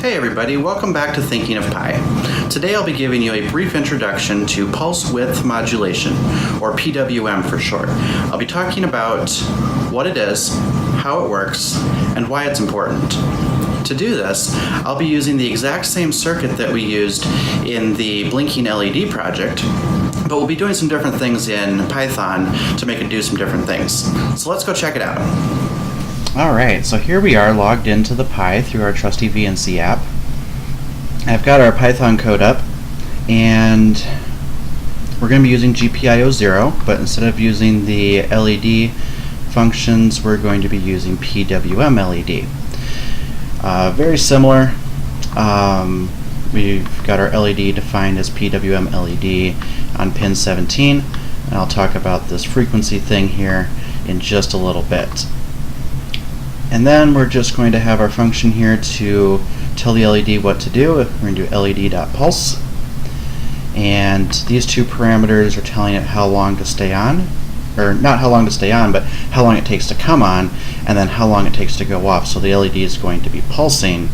Hey everybody, welcome back to Thinking of Pi. Today I'll be giving you a brief introduction to pulse width modulation, or PWM for short. I'll be talking about what it is, how it works, and why it's important. To do this, I'll be using the exact same circuit that we used in the blinking LED project, but we'll be doing some different things in Python to make it do some different things. So let's go check it out. Alright, so here we are logged into the Pi through our trusty VNC app. I've got our Python code up, and we're going to be using GPIOZero, but instead of using the LED functions, we're going to be using PWM LED. Very similar. We've got our LED defined as PWM LED on pin 17, and I'll talk about this frequency thing here in just a little bit. And then we're just going to have our function here to tell the LED what to do. We're going to do LED.pulse. And these two parameters are telling it how long to stay on, or not how long to stay on, but how long it takes to come on, and then how long it takes to go off. So the LED is going to be pulsing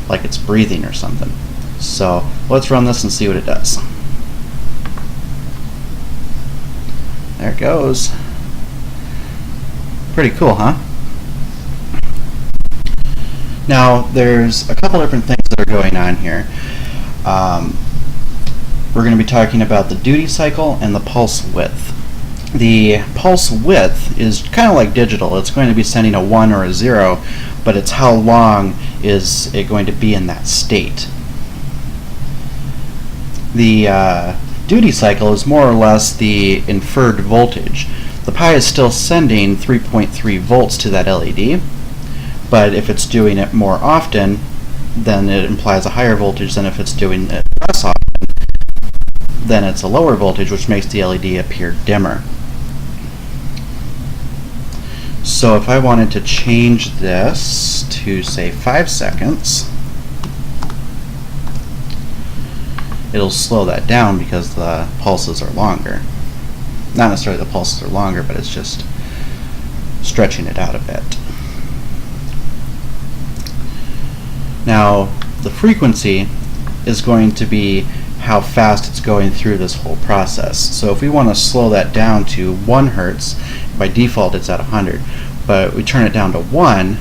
like it's breathing or something. So let's run this and see what it does. There it goes. Pretty cool, huh? Now, there's a couple different things that are going on here. We're going to be talking about the duty cycle and the pulse width. The pulse width is kind of like digital. It's going to be sending a 1 or a 0, but it's how long is it going to be in that state. The duty cycle is more or less the inferred voltage. The Pi is still sending 3.3 volts to that LED, but if it's doing it more often, then it implies a higher voltage than if it's doing it less often. Then it's a lower voltage, which makes the LED appear dimmer. So if I wanted to change this to, say, 5 seconds, it'll slow that down because the pulses are longer. Not necessarily the pulses are longer, but it's just stretching it out a bit. Now, the frequency is going to be how fast it's going through this whole process. So if we want to slow that down to 1 hertz, by default it's at 100, but we turn it down to 1,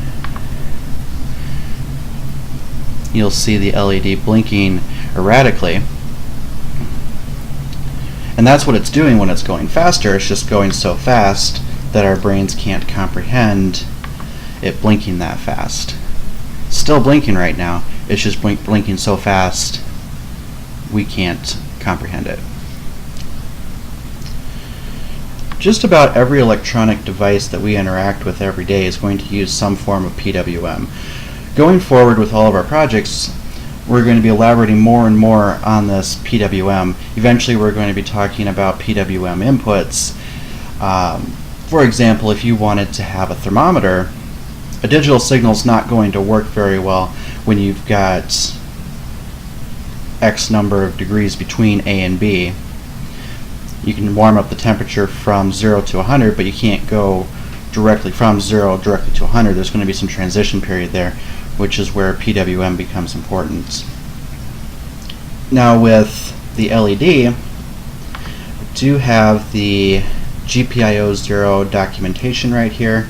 you'll see the LED blinking erratically. And that's what it's doing when it's going faster. It's just going so fast that our brains can't comprehend it blinking that fast. Still blinking right now, it's just blinking so fast we can't comprehend it. Just about every electronic device that we interact with every day is going to use some form of PWM. Going forward with all of our projects, we're going to be elaborating more and more on this PWM. Eventually we're going to be talking about PWM inputs. For example, if you wanted to have a thermometer, a digital signal is not going to work very well when you've got X number of degrees between A and B. You can warm up the temperature from 0 to 100, but you can't go directly from 0 directly to 100. There's going to be some transition period there, which is where PWM becomes important. Now with the LED, I do have the GPIOZero documentation right here.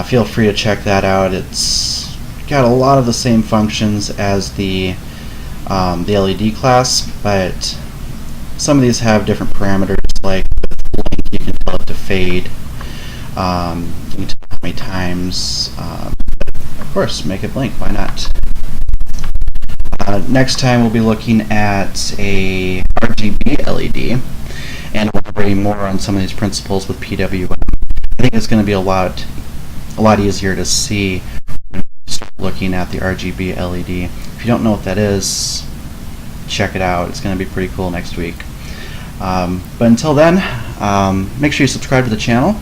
Feel free to check that out. It's got a lot of the same functions as the LED class, but some of these have different parameters, like with blink you can tell it to fade, you can tell how many times, of course make it blink, why not? Next time we'll be looking at a RGB LED and elaborating more on some of these principles with PWM. I think it's going to be a lot easier to see when you start looking at the RGB LED. If you don't know what that is, check it out. It's going to be pretty cool next week. But until then, make sure you subscribe to the channel.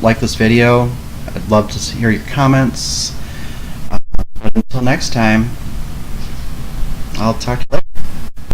Like this video. I'd love to hear your comments. But until next time, I'll talk to you later.